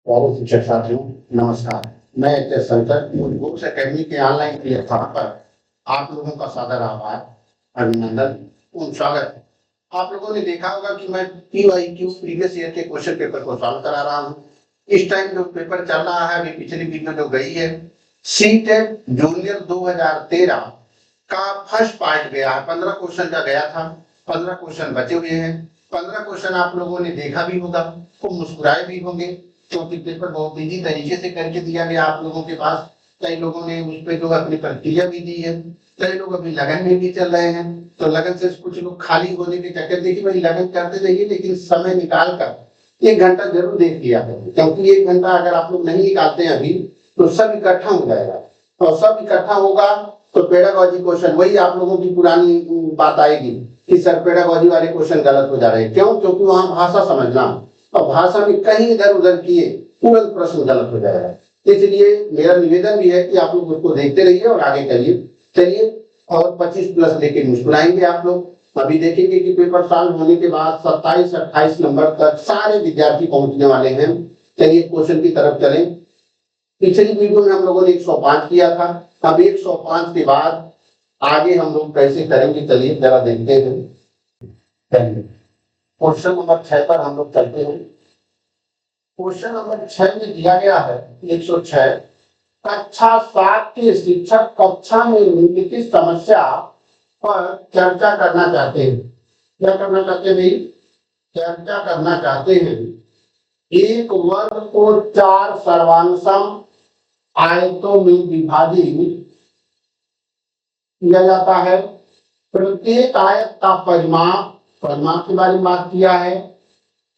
प्यारे शिक्षक साथियों, नमस्कार। मैं एच.एस. शंकर बुक्स एकेडमी के ऑनलाइन प्लेटफॉर्म पर आप लोगों का सादर आभार, अभिनंदन एवं स्वागत है। आप लोगों ने देखा होगा कि मैं PYQ प्रीवियस ईयर के क्वेश्चन पेपर को सॉल्व करा रहा हूँ। इस टाइम जो पेपर चल रहा है, अभी पिछली वीडियो जो गई है, सीटेट जूनियर 2013 का फर्स्ट पार्ट गया है। 15 क्वेश्चन का गया था, 15 क्वेश्चन बचे हुए हैं। 15 क्वेश्चन आप लोगों ने देखा भी होगा, खूब मुस्कुराए भी होंगे, क्योंकि पेपर बहुत इजी तरीके से करके दिया गया आप लोगों के पास। कई लोगों ने उस पर जो अपनी प्रतिक्रिया भी दी है, कई लोग अभी लगन में भी चल रहे हैं, तो लगन से कुछ लोग खाली होने के चक्कर, देखिए भाई लगन करते रहिए, लेकिन समय निकाल कर 1 घंटा जरूर देख लिया करें, क्योंकि 1 घंटा अगर आप लोग नहीं निकालते हैं अभी, तो सब इकट्ठा हो जाएगा, और सब इकट्ठा होगा तो पेडागॉजी क्वेश्चन वही आप लोगों की पुरानी बात आएगी कि सर पेडागॉजी वाले क्वेश्चन गलत हो जा रहे हैं। क्यों? क्योंकि वहां भाषा समझना, और भाषा में कहीं इधर उधर किए तुरंत प्रश्न गलत हो जाएगा। इसलिए मेरा निवेदन भी है कि आप लोग उसको देखते रहिए और आगे करिए। चलिए, और 25 प्लस लेके मुस्कुराएंगे आप लोग। अभी देखेंगे कि पेपर सॉल्व होने के बाद 27-28 नंबर तक सारे विद्यार्थी पहुंचने वाले हैं। चलिए क्वेश्चन की तरफ चलें। पिछली वीडियो में हम लोगों ने 105 किया था, अब 105 के बाद आगे हम लोग कैसे करेंगे, चलिए जरा देखते हैं। क्वेश्चन नंबर 6 पर हम लोग चलते हैं। क्वेश्चन नंबर 6 में दिया गया है 106, कक्षा 7 के शिक्षक कक्षा में निम्नलिखित समस्या पर चर्चा करना चाहते हैं। क्या करना चाहते हैं भाई? चर्चा करना चाहते हैं। एक वर्ग को 4 सर्वांगसम आयतों में विभाजित किया जाता है। प्रत्येक आयत का परिमाप के बारे में बात किया है,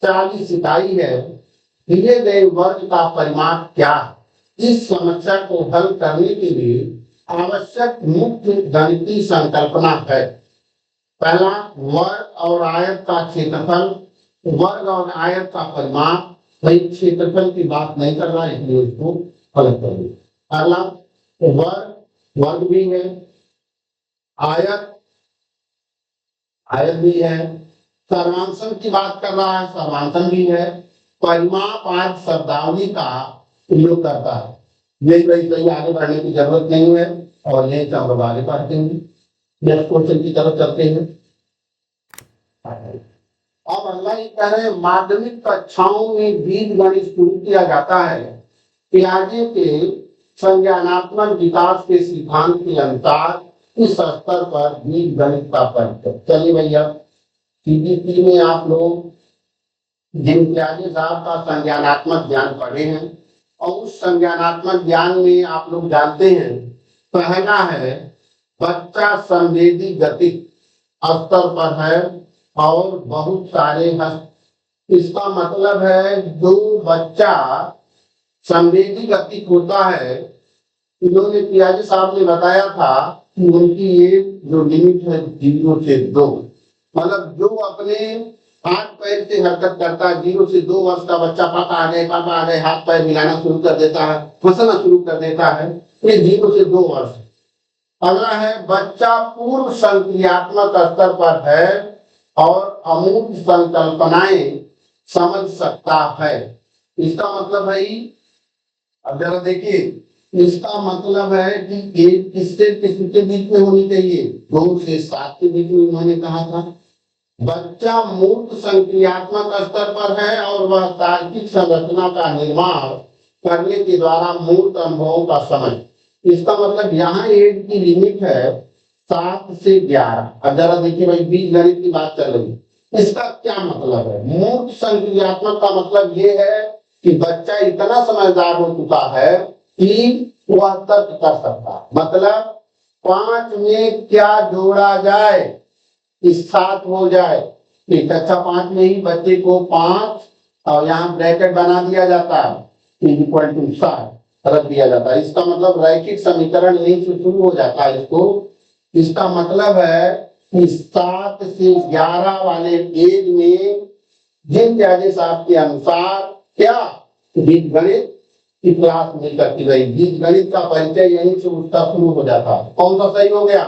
40 इकाई है। दिए गए वर्ग का परिमाप क्या है? इस समस्या को हल करने के लिए आवश्यक मुख्य गणितीय संकल्पना है। पहला, वर्ग और आयत का क्षेत्रफल, वर्ग और आयत का परिमाप। भाई क्षेत्रफल की बात नहीं कर रहा है, इसलिए उसको अलग करिए। पहला वर्ग भी है, आयत भी है, सर्वांशम की बात कर रहा है, सर्वांशम भी है, परिमाप आदि शब्दावली का उपयोग करता है। यही वही सही, आगे बढ़ने की जरूरत नहीं है, और यही हम लोग आगे बढ़ते हैं। नेक्स्ट क्वेश्चन की तरफ चलते हैं। अब अगला ये कह रहे हैं, माध्यमिक कक्षाओं में बीजगणित शुरू किया जाता है। पियाजे के संज्ञानात्मक विकास के सिद्धांत के अनुसार इस स्तर पर बीजगणित का परिचय। चलिए भैया, CBC में आप लोग जिन पियाजे साहब का संज्ञानात्मक ज्ञान पढ़े हैं, और उस संज्ञानात्मक ज्ञान में आप लोग जानते हैं, पहला है बच्चा संवेदी गति स्तर पर है और बहुत सारे हस्त। इसका मतलब है जो बच्चा संवेदी गति होता है, इन्होंने पियाजे साहब ने बताया था कि उनकी ये जो लिमिट है 0 से 2, मतलब जो अपने हाथ पैर से हरकत करता है, 0 से 2 वर्ष का बच्चा, पापा आ गए, हाथ पैर मिलाना शुरू कर देता है, फंसना शुरू कर देता है, ये 0 से 2 वर्ष। अगला है बच्चा पूर्व संक्रियात्मक स्तर पर है और अमूर्त संकल्पनाएं समझ सकता है। इसका मतलब है, अब जरा देखिए, इसका मतलब है कि एक किससे किसी के बीच में होनी चाहिए, 2 से 7 के बीच में। मैंने कहा था बच्चा मूर्त संक्रियात्मक स्तर पर है और वह तार्किक संरचना का निर्माण करने के द्वारा मूर्त अनुभवों का समझ। इसका मतलब यहाँ एज की लिमिट है 7 से 11। अब जरा देखिए भाई, बीजगणित की बात चल रही, इसका क्या मतलब है? मूर्त संक्रियात्मक का मतलब ये है कि बच्चा इतना समझदार हो चुका है कि वह तर्क कर सकता है। मतलब 5 में क्या जोड़ा जाए कि 7 हो जाए। कक्षा 5 में ही बच्चे को 5 और यहाँ ब्रैकेट बना दिया जाता है, इक्वल टू 7 रख दिया जाता है। इसका मतलब रैखिक समीकरण यहीं से शुरू हो जाता है इसको। इसका मतलब है कि 7 से 11 वाले एज में जिन पियाजे साहब के अनुसार क्या बीजगणित की क्लास मिल सकती है। बीजगणित का परिचय यहीं से उसका शुरू हो जाता है। कौन सा सही हो गया?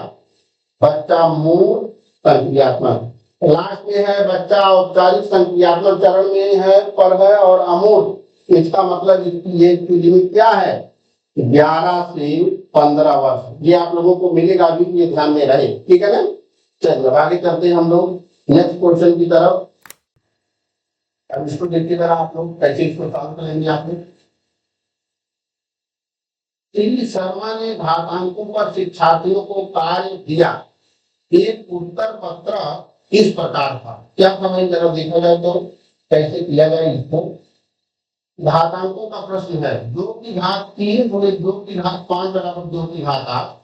बच्चा मूल संक्रियात्मक। लास्ट में है बच्चा औपचारिक संक्रियात्मक चरण में है पर है और अमूर्त इसका मतलब इसकी एज की लिमिट क्या है? 11 से 15 वर्ष। ये आप लोगों को मिलेगा, अभी ये ध्यान में रहे, ठीक है ना। चलिए आगे चलते हैं हम लोग नेक्स्ट क्वेश्चन की तरफ। अब इसको देखिए जरा आप लोग कैसे इसको सॉल्व करेंगे आप लोग। श्री शर्मा ने घातांकों पर शिक्षार्थियों को कार्य दिया। एक उत्तर पत्र इस प्रकार था। क्या था भाई, जरा देखा जाए तो कैसे किया जाए इसको। घातांकों का प्रश्न है। 2 की घात 3 गुणे 2 की घात 5 बराबर 2 की घात 8।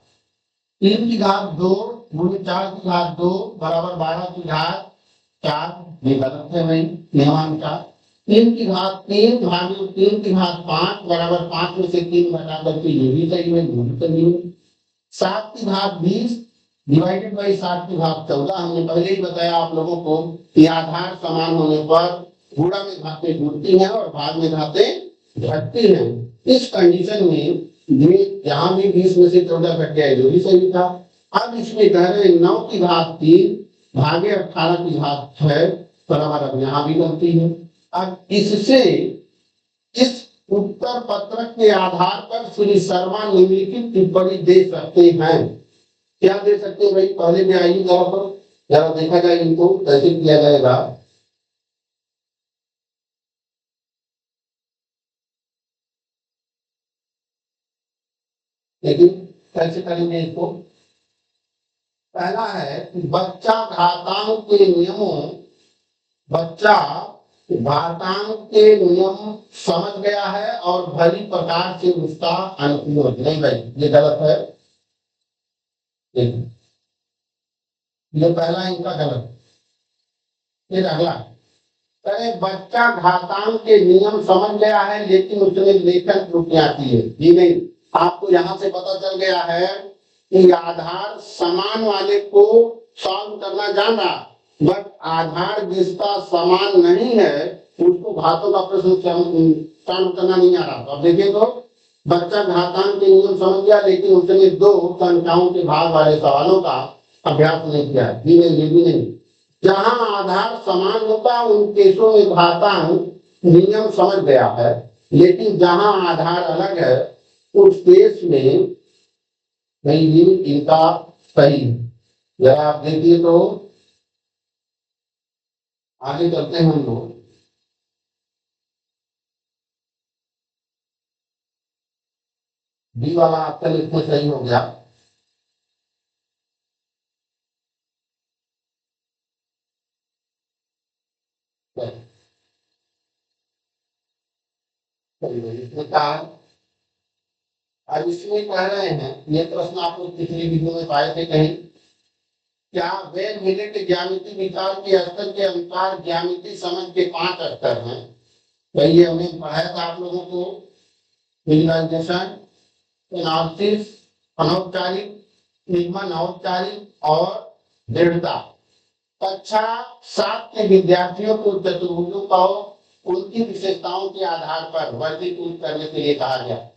3 की घात 2 गुणे 4 की घात 2 बराबर 12 की घात 4। ये गलत है भाई, नियमानुसार 3 की घात 3 भागे 3 की घात 5 बराबर 5 में से 3 घटा करके ये भी सही है, ये भी सही है। 7 की घात 20 डिवाइडेड बाई 7 की घात 14। हमने पहले ही बताया आप लोगों को कि आधार समान होने पर गुणा में घातें जुड़ती हैं और भाग में घातें घटती हैं। इस कंडीशन में ये यहाँ भी 20 में से 14 घट गया, जो भी सही था। अब इसमें कह रहे 9 की घात 3 भागे 18 की घात 6 बराबर, अब यहाँ भी गलती है। अब इससे इस उत्तर पत्र के आधार पर श्री शर्मा निम्नलिखित टिप्पणी दे सकते हैं। क्या दे सकते हैं भाई, पहले में आइए जरा देखा जाए इनको कैसे किया जाएगा। लेकिन कैसे करेंगे इसको। पहला है कि बच्चा घातांक के नियमों के नियम समझ गया है और भली प्रकार से उसका अनुकूल। नहीं भाई, ये गलत है। ये पहला इनका गलत। फिर अगला, अरे बच्चा घातांक के नियम समझ गया है लेकिन उसने लेखन त्रुटियां की है। ये नहीं, आपको यहाँ से पता चल गया है कि आधार समान वाले को सॉल्व करना जान रहा, बट आधार जिसका समान नहीं है उसको घातों का प्रश्न सॉल्व करना नहीं आ रहा। अब देखिए तो बच्चा घातांक के नियम समझ गया लेकिन उसने 2 संख्याओं के भाग वाले सवालों का अभ्यास नहीं किया। ये भी नहीं। जहां आधार समान होता उन केसों में घातांक नियम समझ गया है, लेकिन जहां आधार अलग है उस केस में नहीं, इनका सही। जरा आप देखिए तो आगे चलते हैं हम लोग। बी वाला ऑप्शन इसमें सही हो गया। इसमें क्या है, अब इसमें कह रहे हैं, ये प्रश्न आप लोग पिछले वीडियो में पाए थे कहीं। क्या वेल मिलेट ज्यामिति विचार के स्तर के अनुसार ज्यामिति समझ के 5 स्तर हैं। भाई ये हमने पढ़ाया था आप लोगों को। विजुअलाइजेशन, एनालिसिस, अनौपचारिक, निगमन औपचारिक और दृढ़ता। कक्षा 7 के विद्यार्थियों को चतुर्भुजों को उनकी विशेषताओं के आधार पर वर्गीकृत करने के लिए कहा गया।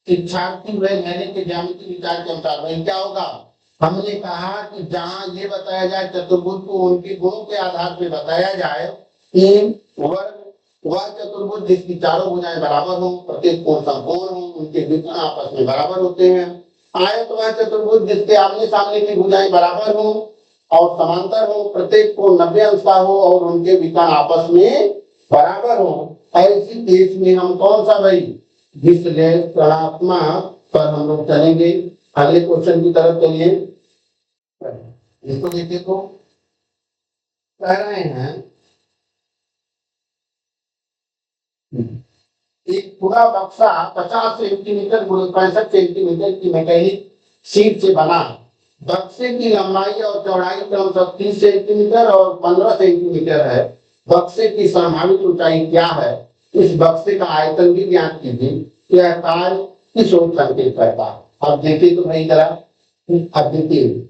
शिक्षार्थी व मैंने के ज्यामिति विचार के अनुसार वही क्या होगा। हमने कहा कि जहां ये बताया जाए चतुर्भुज को उनके गुणों के आधार पर बताया जाए कि वह चतुर्भुज जिसकी चारों भुजाएं बराबर हो, प्रत्येक कोण समकोण हो, उनके विकर्ण आपस में बराबर होते हैं। आयत वह चतुर्भुज जिसके आमने सामने की भुजाएं बराबर हो और समांतर हो, प्रत्येक कोण 90 अंश का हो और उनके विकर्ण आपस में बराबर हो। ऐसी केस में हम कौन सा भाई विश्लेषणात्मक पर हम लोग चलेंगे। अगले क्वेश्चन की तरफ चलिए। इसको देखिए तो कह रहे हैं एक पूरा बक्सा 50 सेंटीमीटर गुणे 65 सेंटीमीटर की मैकेनिक शीट से बना। बक्से की लंबाई और चौड़ाई क्रमशः 30 सेंटीमीटर और 15 सेंटीमीटर है। बक्से की संभावित ऊंचाई क्या है। इस बक्से का आयतन भी ज्ञात कीजिए। यह कार्य किस ओर संकेत करता है। अब देखिए तो भाई जरा, अब देखिए,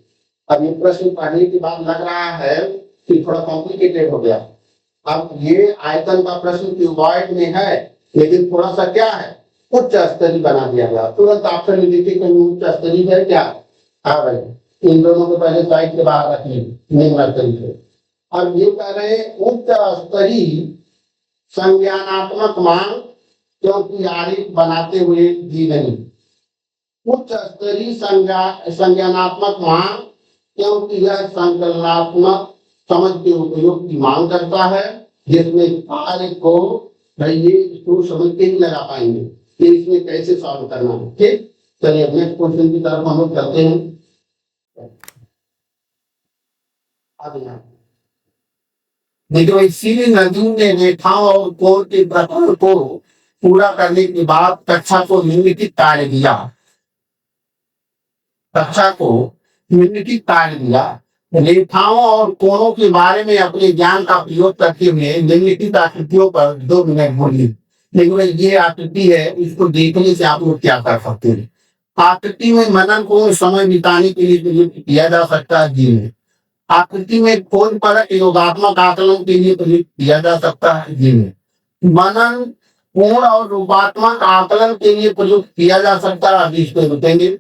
अब ये प्रश्न पढ़ने के बाद लग रहा है कि थोड़ा कॉम्प्लिकेटेड हो गया। अब ये आयतन का प्रश्न क्यूबॉइड में है लेकिन थोड़ा सा क्या है, उच्च स्तरीय बना दिया गया। तुरंत ऑप्शन में देखिए कहीं उच्च स्तरीय है क्या। हाँ भाई, इन दोनों को पहले साइड के बाहर रखिए, निम्न स्तरीय से। अब ये कह रहे हैं उच्च स्तरीय संज्ञानात्मक मान क्योंकि आरेख बनाते हुए दी नहीं। उच्च स्तरीय संज्ञानात्मक मांग, क्योंकि यह संकलनात्मक समझ के उपयोग की मांग करता है, जिसमें कार्य को ये इसको समझ के नहीं लगा पाएंगे कि इसमें कैसे सॉल्व करना है। ठीक, चलिए नेक्स्ट क्वेश्चन की तरफ हम लोग चलते हैं। देखो, इसीलिए नजूम ने रेखाओं और कोण के प्रकरण को पूरा करने के बाद कक्षा को निम्नलिखित कार्य दिया। कक्षा को निम्नलिखित कार्य दिया। रेखाओं और कोणों के बारे में अपने ज्ञान का प्रयोग करते हुए निम्नलिखित आकृतियों पर 2 मिनट बोलिए। देखो ये आकृति है, इसको देखने से आप लोग क्या कर सकते हैं। आकृति में मनन को समय बिताने के लिए प्रयुक्त किया जा सकता है। जी में आकृति में खोज पर योगात्मक आकलन के लिए प्रयुक्त किया जा सकता है। जी में मनन पूर्ण और रूपात्मक आकलन के लिए प्रयुक्त किया जा सकता है। अभी इसको रुकेंगे।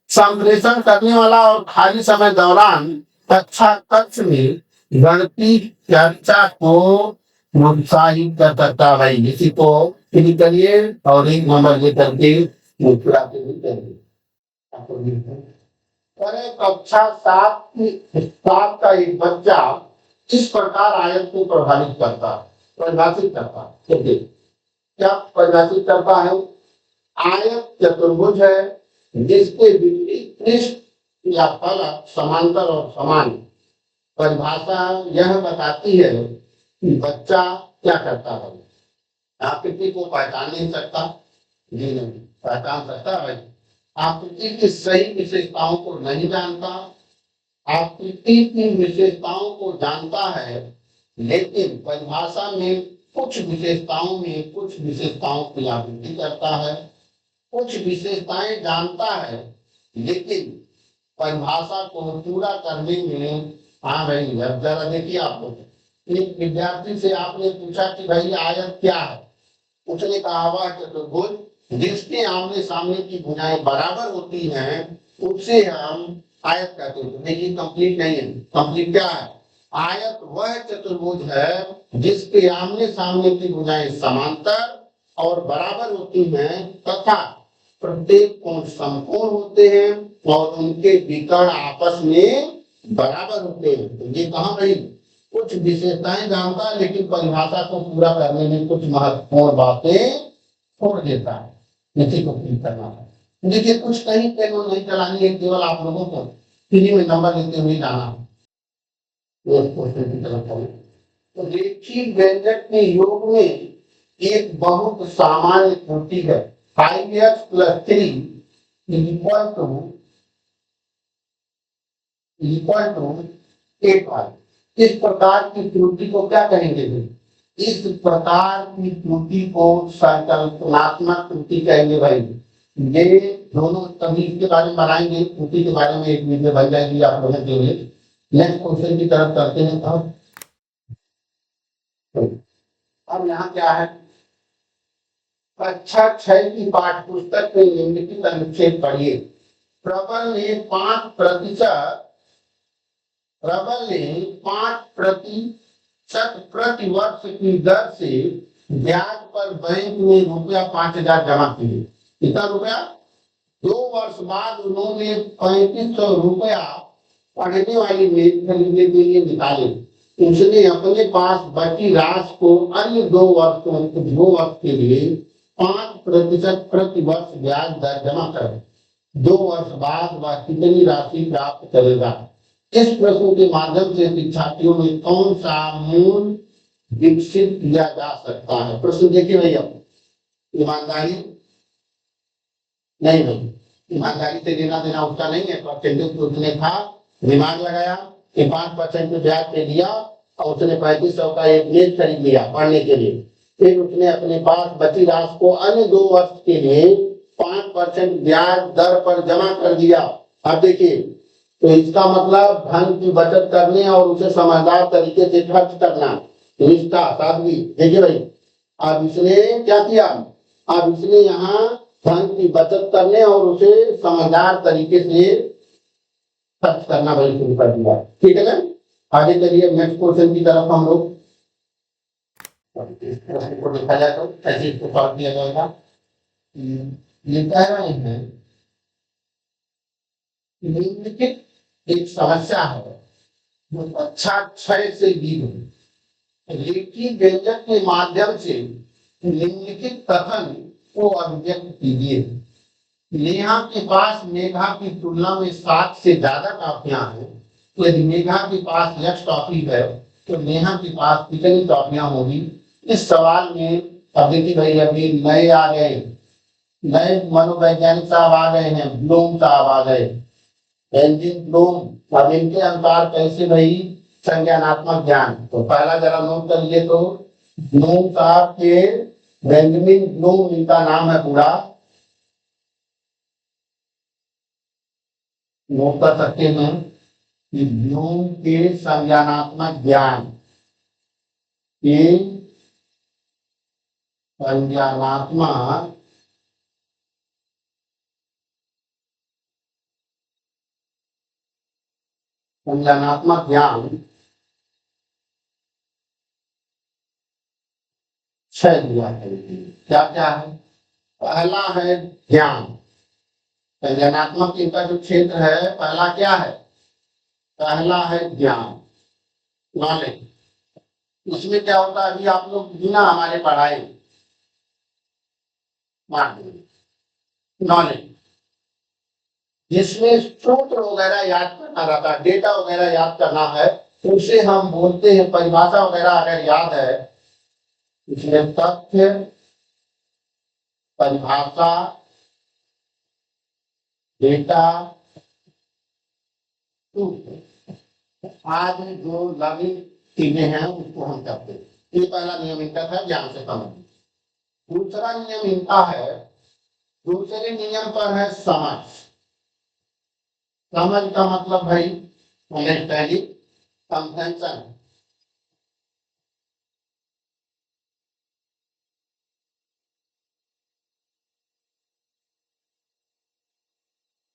संप्रेषण करने वाला और खाली समय दौरान कक्षा कक्ष में गणितीय चर्चा को प्रोत्साहित कर सकता है। भाई इसी को क्लिक करिए और एक नंबर लेकर के मुस्कुराते हुए करिए। अरे कक्षा 7 का एक बच्चा किस प्रकार आयत को प्रभावित करता परिभाषित करता है। क्या परिभाषित करता है? आयत चतुर्भुज है जिसके विपरीत पृष्ठ या फलक समांतर और समान। परिभाषा यह बताती है कि बच्चा क्या करता है। आकृति को पहचान नहीं सकता। जी नहीं पहचान सकता है। आकृति की सही विशेषताओं को नहीं जानता। आकृति की विशेषताओं को जानता है, लेकिन परिभाषा में कुछ विशेषताओं की आवृत्ति करता है। कुछ विशेषताएं जानता है, लेकिन परिभाषा को पूरा करने में हाँ भाई अब जरा देखिए। आपको एक विद्यार्थी से आपने पूछा कि भाई आयत क्या है, उसने कहा वह चतुर्भुज जिसके आमने सामने की भुजाएं बराबर होती हैं उसे हम आयत कहते हैं। देखिए कंप्लीट नहीं है। कंप्लीट क्या है? आयत वह चतुर्भुज है जिसके आमने सामने की भुजाएं समांतर और बराबर होती हैं तथा प्रत्येक कोण समकोण होते हैं और उनके विकर्ण आपस में बराबर होते हैं। तो ये कहाँ गई? कुछ विशेषताएं जानता है, लेकिन परिभाषा को पूरा करने में कुछ महत्वपूर्ण बातें छोड़ देता है। इसी को ठीक करना है। देखिए कुछ कहीं पेन नहीं चलानी है, केवल आप लोगों को फ्री में नंबर लेते हुए जाना है। तो रेखीय व्यंजक के योग में एक बहुत सामान्य त्रुटि है 5x + 3 = 8y। इस प्रकार की त्रुटि को क्या कहेंगे? इस प्रकार की त्रुटि को संकल्पनात्मक त्रुटि कहेंगे। भाई ये दोनों तभी इसके बारे में बनाएंगे। त्रुटि के बारे में एक वीडियो बन जाएगी आप लोगों के लिए। नेक्स्ट क्वेश्चन की तरफ करते हैं। अब यहाँ क्या है? कक्षा 6 की पाठ्य पुस्तक में निम्नलिखित अनुच्छेद पढ़िए। प्रबल ने 5% प्रति वर्ष की दर से ब्याज पर बैंक में ₹5000 जमा किए। कितना रुपया? 2 वर्ष बाद उन्होंने ₹3500 पढ़ने वाली मेज खरीदने के लिए निकाले। उसने अपने पास बची राशि को अन्य 2 वर्ष के लिए 5% प्रति वर्ष ब्याज दर जमा कर 2 वर्ष बाद वह कितनी राशि प्राप्त करेगा? इस प्रश्न के माध्यम से शिक्षार्थियों में कौन सा मूल विकसित किया जा सकता है? प्रश्न देखिए भैया। ईमानदारी नहीं भाई, ईमानदारी से लेना देना उसका नहीं है। परसेंटेज तो उसने था, दिमाग लगाया कि 5% ब्याज पे दिया और उसने 3500 का एक मेज खरीद लिया पढ़ने के लिए। फिर उसने अपने पास बची राशि को अन्य 2 वर्ष के लिए 5% ब्याज दर पर जमा कर दिया। अब देखिए, तो इसका मतलब धन की बचत करने और उसे समझदार तरीके से खर्च करना, निष्ठा, सादगी। देखिए भाई, अब इसने क्या किया? अब इसने यहाँ धन की बचत करने और उसे समझदार तरीके से खर्च करना भाई शुरू कर दिया। ठीक है ना? आगे चलिए नेक्स्ट क्वेश्चन की तरफ हम लोग। इस प्रश्न को देखा जाए तो कैसे इसको सॉल्व किया जाएगा। ये कह रहे हैं निम्नलिखित एक समस्या है जो अच्छा क्षय से दी गई रेखी व्यंजक के माध्यम से निम्नलिखित कथन को अभिव्यक्त कीजिए। नेहा के पास मेघा की तुलना में 7 से ज्यादा टॉफियां हैं, तो यदि मेघा के पास यक्ष टॉफी है तो नेहा के पास कितनी टॉफियां होगी। इस सवाल में अब देखिए भाई अभी नए आ गए, नए मनोवैज्ञानिक साहब आ गए हैं, ब्लूम साहब आ गए, बेंजिन ब्लूम। अब इनके अनुसार कैसे भाई संज्ञानात्मक ज्ञान, तो पहला जरा नोट कर लिए तो ब्लूम साहब के बेंजामिन ब्लूम इनका नाम है पूरा, नोट कर सकते हैं कि ब्लूम के संज्ञानात्मक ज्ञान के संज्ञानात्मक संज्ञानात्मक ज्ञान 6 दिया है। क्या क्या है। पहला है ज्ञान, संज्ञानात्मक इनका जो क्षेत्र है पहला क्या है, पहला है ज्ञान, नॉलेज। उसमें क्या होता है अभी आप लोग बिना हमारे पढ़ाई नॉलेज, जिसमें सूत्र वगैरह याद करना रहता है, डेटा वगैरह याद करना है, उसे हम बोलते हैं परिभाषा वगैरह अगर याद है, इसमें तथ्य परिभाषा डेटा आज जो लर्निंग चीजें हैं उसको हम करते हैं। ये पहला नियम इनका था ज्ञान से संबंधित। दूसरा नियम इनका है, दूसरे नियम पर है समझ। समझ का मतलब भाई अंडरस्टैंडिंग कंप्रेंशन।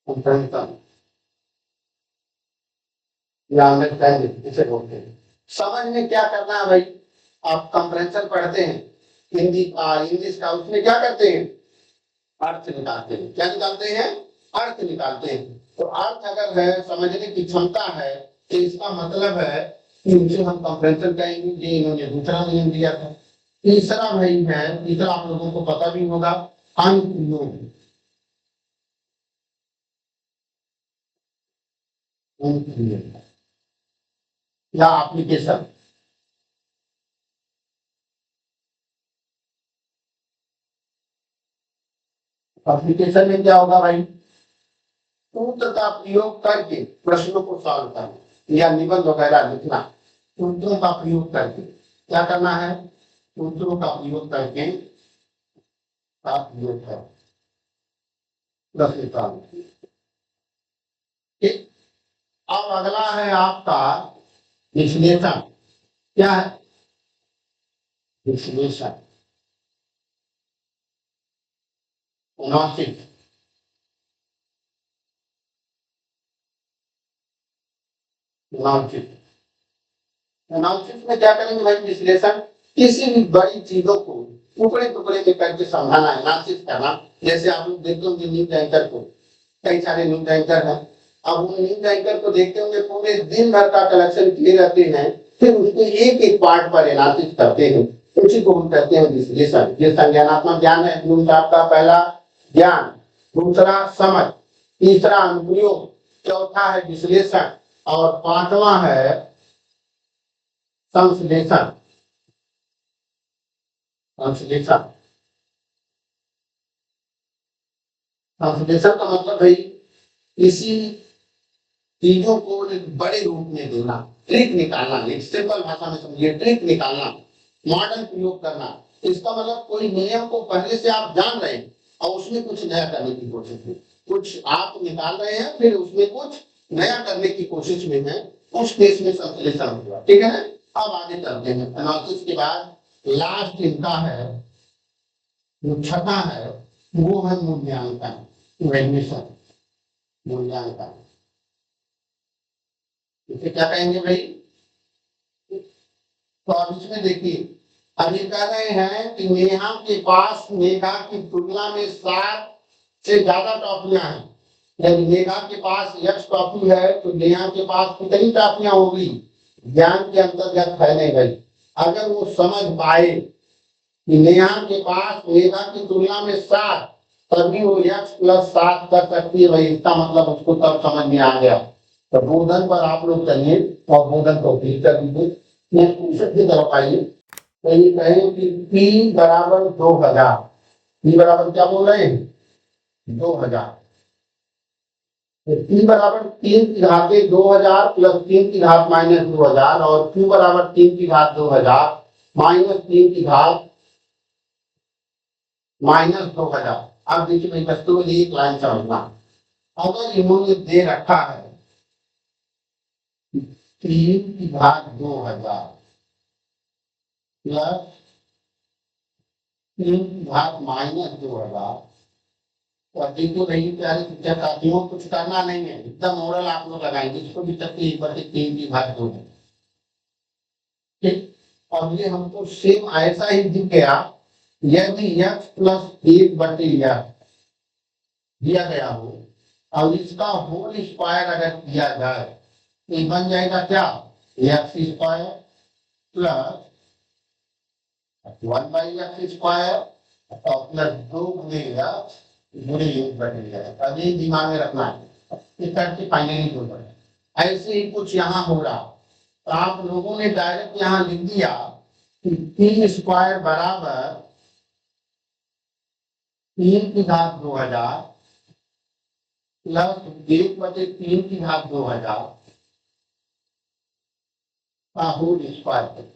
कंप्रेंशन या अंडरस्टैंडिंग इसे बोलते हैं। समझ में क्या करना है भाई, आप कंप्रेंशन पढ़ते हैं हिंदी का इंग्लिश का, उसमें क्या करते हैं अर्थ निकालते हैं। क्या निकालते हैं, अर्थ निकालते हैं। तो अर्थ अगर है, समझने की क्षमता है, तो इसका मतलब है कि उसे हम कंप्रेंशन कहेंगे। ये इन्होंने दूसरा नियम दिया था। तीसरा भाई है, तीसरा आप लोगों को पता भी होगा, अनुप्रयोग। या एप्लीकेशन। एप्लीकेशन में क्या होगा भाई, सूत्र का प्रयोग करके प्रश्नों को सॉल्व करना या निबंध वगैरह लिखना। सूत्रों का प्रयोग करके क्या करना है, सूत्रों का प्रयोग करके आप प्रयोग कर प्रश्न सॉल्व। ठीक। अब अगला है आपका विश्लेषण। क्या है विश्लेषण, एनालिसिस। एनालिसिस एनालिसिस में क्या करेंगे भाई, विश्लेषण। किसी भी बड़ी चीजों को टुकड़े टुकड़े में करके समझाना, एनालिसिस करना। जैसे आप लोग देखते होंगे न्यूज एंकर को, कई सारे न्यूज एंकर हैं। अब उन न्यूज एंकर को देखते होंगे पूरे दिन भर का कलेक्शन किए रहते हैं, फिर उसको एक एक पार्ट पर एनालिसिस करते हैं, उसी को हम कहते हैं विश्लेषण। ये संज्ञानात्मक ज्ञान है ब्लूम साहब का। पहला ज्ञान, दूसरा समझ, तीसरा अनुप्रयोग, चौथा है विश्लेषण और पांचवा है संश्लेषण। संश्लेषण संश्लेषण का मतलब है किसी चीजों को एक बड़े रूप में देना, ट्रिक निकालना, एक सिंपल भाषा में समझिए, ट्रिक निकालना, मॉडल प्रयोग करना। इसका मतलब कोई नियम को पहले से आप जान रहे हैं और उसमें कुछ नया करने की कोशिश में, कुछ आप निकाल रहे हैं फिर उसमें कुछ नया करने की कोशिश में है, उस केस में संश्लेषण होगा। ठीक है ना। अब आगे चलते हैं। एनालिसिस के बाद लास्ट इनका है जो छठा है, वो है मूल्यांकन, इवैल्यूएशन, मूल्यांकन। इसे क्या कहेंगे भाई, तो अब इसमें देखिए अभी कह रहे हैं कि नेहा के पास मेघा की तुलना में 7 से ज्यादा टॉफियां हैं। यदि नेहा के पास यक्ष टॉफी है तो नेहा के पास कितनी टॉफियां होगी, ज्ञान के अंतर्गत है नहीं भाई। अगर वो समझ पाए कि नेहा के पास मेघा की तुलना में 7, तभी वो यक्ष प्लस 7 कर सकती है भाई। इसका मतलब उसको तब समझ में आ गया। तो बोधन पर आप लोग चलिए और बोधन को फिर कर दीजिए। की तरफ आइए तो ये कहें कि P बराबर 2000। P बराबर क्या बोल रहे हैं, 2000। P बराबर 3 की घात 2000 प्लस 3 की घात माइनस 2000 और Q बराबर 3 की घात 2000 माइनस 3 की घात माइनस 2000। अब देखिए भाई बच्चों को एक लाइन समझना, अगर इन्होंने दे रखा है 3 की घात 2000 प्लस 3 की घात माइनस 2000, और देखो नहीं प्यारे शिक्षक साथियों, कुछ करना नहीं है, एकदम ओरल आप लोग लगाएंगे। इसको भी तक 1/3 की घात 2 है। ठीक, अब ये हमको सेम ऐसा ही दिख गया यदि x प्लस 1/x दिया गया हो और इसका होल स्क्वायर अगर किया जाए तो बन जाएगा क्या, एक्स स्क्वायर प्लस 1/x² और प्लस 2 गुणे एक्स गुणे 1/x। अब ये दिमाग में रखना है, इस तरह से फाइनली हो जाए। ऐसे ही कुछ यहाँ हो रहा तो आप लोगों ने डायरेक्ट यहाँ लिख दिया कि 3² बराबर 3 की घात 2000 प्लस 1/3 की घात 2000 का होल स्क्वायर।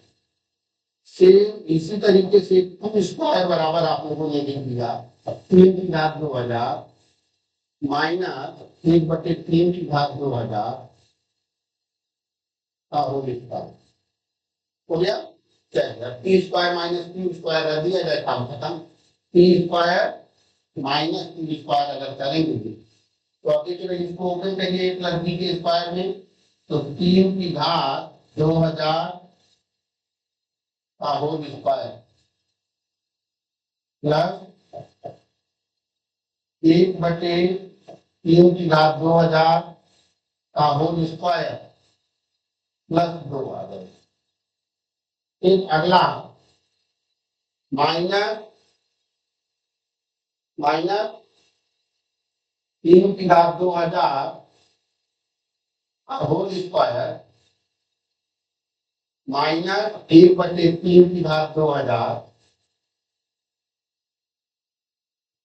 सेम इसी तरीके से 2² बराबर आप लोगों ने लिख दिया 3 की घात 2000 माइनस 1/3 की घात 2000 का होल स्क्वायर। हो गया, चलिए T² माइनस Q² रख दिया जाए, काम खत्म। T² माइनस Q² अगर करेंगे तो अब देखिए इसको ओपन करिए प्लस बी के स्क्वायर में, तो 3 की घात 2000 का होल स्क्वायर प्लस 1/3 की घात 2000 का होल स्क्वायर प्लस 2 आ गए। फिर अगला माइनस 3 की घात 2000 का होल स्क्वायर माइनस 1/3 की घात 2000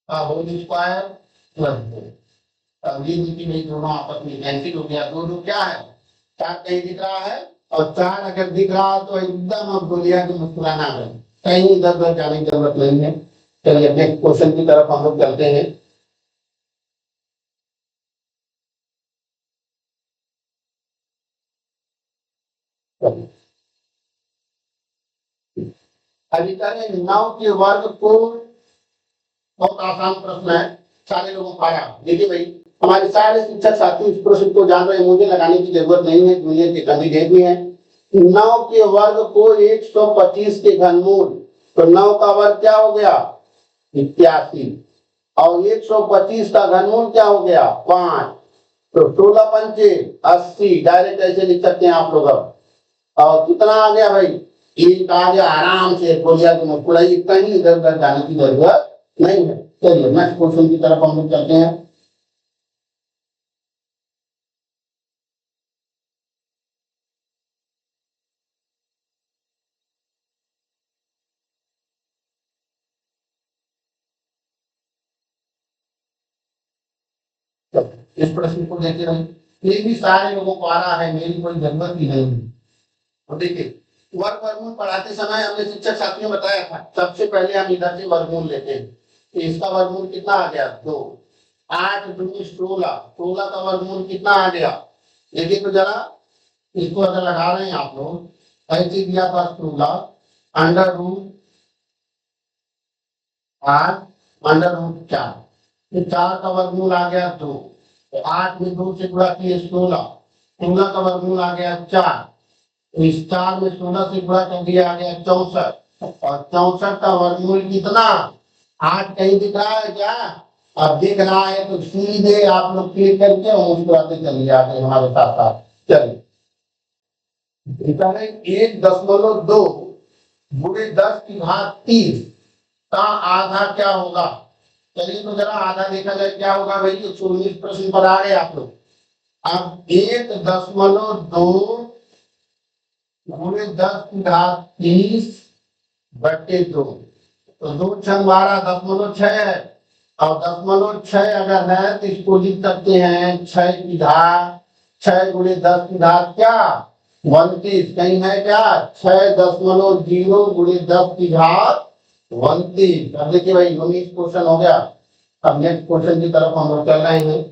का होल स्क्वायर प्लस 2। अब ये देखिए दोनों आपस में कैंसिल हो गया। दोनों क्या है, 4 कहीं दिख रहा है और 4 अगर दिख रहा तो एकदम अब बोलिया कि मुस्कुराना है, कहीं इधर उधर जाने की जरूरत नहीं है। चलिए नेक्स्ट क्वेश्चन की तरफ हम लोग चलते हैं। अधिकरण 9 के वर्ग को, बहुत आसान प्रश्न है, सारे लोगों को पाया। देखिए भाई हमारे सारे शिक्षक साथी इस प्रश्न को जान रहे हैं, मुझे लगाने की जरूरत नहीं है, दुनिया के कैंडिडेट भी हैं। 9 के वर्ग को 125 के घनमूल, तो 9 का वर्ग क्या हो गया 81 और 125 का घनमूल क्या हो गया 5, तो 16 पंचे 80। डायरेक्ट ऐसे लिख सकते हैं आप लोग। अब और कितना आ गया भाई, एक आ गया। आराम से बोलिया कि मुस्कुराइए, कहीं इधर उधर जाने की जरूरत नहीं है। चलिए नेक्स्ट क्वेश्चन की तरफ हम लोग चलते हैं। इस प्रश्न को देखते रहिए, ये भी सारे लोगों को आ रहा है, मेरी कोई जरूरत ही नहीं है। तो देखिए वर्ग वर्गमूल पढ़ाते समय हमने शिक्षक साथियों बताया था, सबसे पहले हम इधर से वर्गमूल लेते हैं। तो इसका वर्गमूल कितना आ गया 2, 8 दूनी 16, 16 का वर्गमूल कितना आ गया। देखिए तो जरा इसको अगर लगा रहे हैं आप लोग, ऐसे दिया था 16 अंडर रूट 8 अंडर रूट 4, तो 4 का वर्गमूल आ गया 2, तो 8 में 2 से गुणा किए 16, 16 का वर्गमूल आ गया 4, तो इस 4 में 16 से गुणा कर दिया आ गया 64, और 64 का वर्गमूल कितना? 8 कहीं दिख रहा है क्या? अब दिख रहा है तो सीधे आप लोग क्लिक करके मुस्कुराते चलिए आगे हमारे साथ साथ। चलिए, इतना है 1.2 गुणे 10 की घात 30 का आधा क्या होगा? चलिए तो जरा आधा देखा जाए क्या होगा भाई। 119 प्रश्न पर आ गए आप लोग। अब 1.2 गुणे 10 की घात 30 बटे 2, तो 2 छंग 12 0.6 है। और 0.6 अगर है तो इसको लिख सकते हैं 6 की घात 6 गुणे 10 की घात क्या 29। कहीं है क्या? 6.0 गुणे 10 की घात 29। अब देखिए भाई 19 क्वेश्चन हो गया। अब नेक्स्ट क्वेश्चन की तरफ हम लोग चल रहे हैं।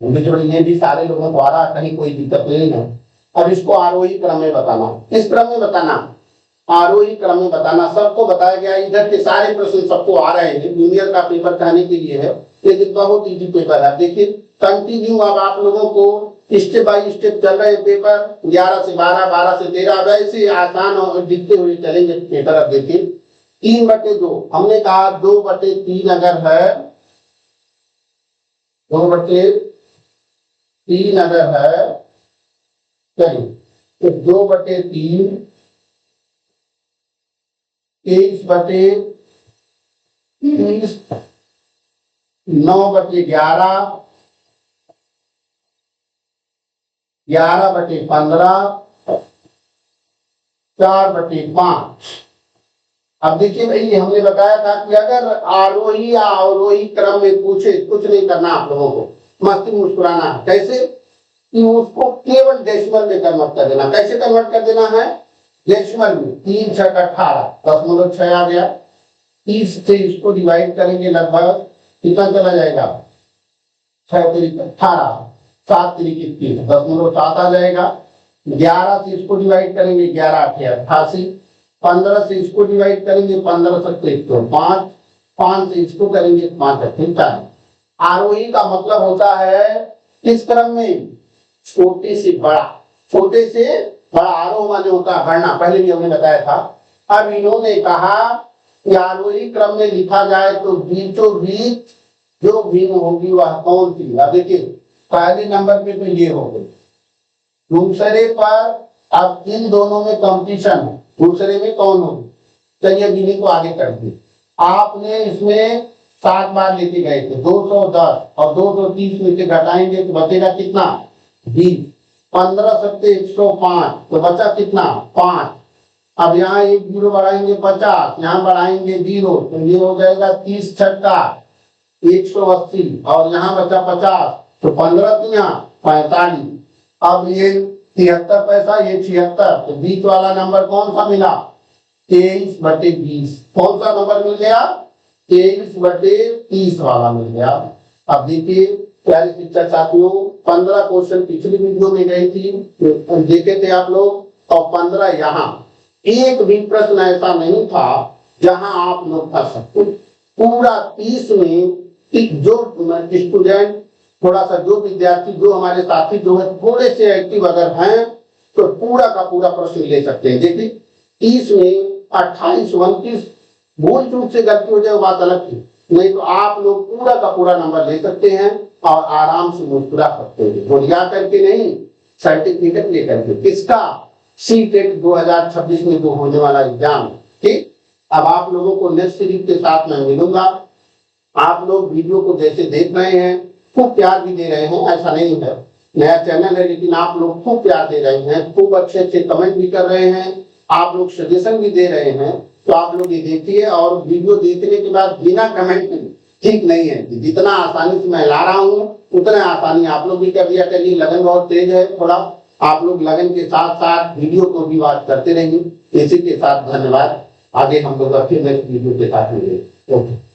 देखिए भाई ये भी सारे लोगों को आ रहा, कहीं कोई दिक्कत नहीं है। अब इसको आरोही क्रम में बताना, किस क्रम में बताना? आरोही क्रम में बताना। सबको बताया गया, इधर के सारे प्रश्न सबको आ रहे हैं। जूनियर का पेपर कहने के लिए है, लेकिन बहुत इजी पेपर है। देखिए कंटिन्यू अब आप लोगों को स्टेप बाय स्टेप चल रहे पेपर। 11 से 12, 12 से 13, वैसे आसान और दिखते हुए चलेंगे पेपर। अब देखिए 3/2 हमने कहा 2/3 अगर है, 2/3 अगर है, चलिए तो 2/3 23/30 9/11 11/15 4/5। अब देखिए भाई हमने बताया था कि अगर आरोही या अवरोही क्रम में पूछे, कुछ नहीं करना आप लोगों को, मस्ती मुस्कुराना। कैसे? कि उसको केवल डेसिमल में कन्वर्ट कर देना। कैसे कन्वर्ट कर देना है? डेसिमल में। 3 6 18 0.6 आ गया। 30 से इसको डिवाइड करेंगे लगभग कितना चला जाएगा? 6 3 18 7 3 21 0.7 आ जाएगा। 11 से इसको डिवाइड करेंगे 11 8 88। 15 से इसको डिवाइड करेंगे 15 से 105। 5 से इसको करेंगे 5 40। आरोही का मतलब होता है किस क्रम में? छोटे से बड़ा। छोटे से बड़ा आरोह माने होता है बढ़ना, पहले भी हमने बताया था। अब इन्होंने कहा कि आरोही क्रम में लिखा जाए तो बीचों बीच जो भिन्न होगी वह कौन सी? अब देखिए पहले नंबर पे तो ये हो गई, दूसरे पर अब इन दोनों में कंपटीशन है, दूसरे में कौन होगी? चलिए गिनी को आगे कर दी। आपने इसमें 7 बार लेके गए थे, 210 और 230 में से घटाएंगे तो बचेगा कितना? 20। 15 सत्ते 105, तो बचा कितना? 5। अब यहाँ एक 0 बढ़ाएंगे 50, यहाँ बढ़ाएंगे 0, तो ये हो जाएगा 30 छक्का 180 और यहाँ बचा 50, तो 15 45। अब ये 73 पैसा, ये 76, तो 20 वाला नंबर कौन सा मिला? 23/20। कौन सा नंबर मिल गया? 23/30 वाला मिल गया। अब देखिए प्यारे शिक्षक साथियों, 15 क्वेश्चन पिछली वीडियो में गई थी, देखे थे आप लोग, और 15 यहाँ। एक भी प्रश्न ऐसा नहीं था जहां आप लोग फंस सकते। पूरा 30 में जो स्टूडेंट, थोड़ा सा जो विद्यार्थी, जो हमारे साथी जो है थोड़े से एक्टिव अगर हैं, तो पूरा का पूरा प्रश्न ले सकते हैं। देखिए 30 में 28 29 भूल चूक से गलती हो जाए वो बात अलग थी, नहीं तो आप लोग पूरा का पूरा नंबर ले सकते हैं और आराम से मुस्कुरा सकते हैं। बोलिया करके नहीं, सर्टिफिकेट लेकर के। किसका? सीटेट 2026 में जो होने वाला एग्जाम। ठीक, अब आप लोगों को नेक्स्ट सीरीज के साथ मैं मिलूंगा। आप लोग वीडियो को जैसे देख रहे हैं, खूब प्यार भी दे रहे हैं, ऐसा नहीं है, नया चैनल है लेकिन आप लोग खूब प्यार दे रहे हैं, खूब अच्छे अच्छे कमेंट भी कर रहे हैं, आप लोग सजेशन भी दे रहे हैं। तो आप लोग ये देखिए, और वीडियो देखने के बाद बिना कमेंट ठीक नहीं है। जितना आसानी से मैं ला रहा हूँ उतना आसानी आप लोग भी कर दिया करिए। लगन बहुत तेज है, थोड़ा आप लोग लगन के साथ साथ वीडियो को भी वॉच करते रहिए। इसी के साथ धन्यवाद। आगे हम लोग फिर नेक्स्ट वीडियो के साथ मिलेंगे। ओके।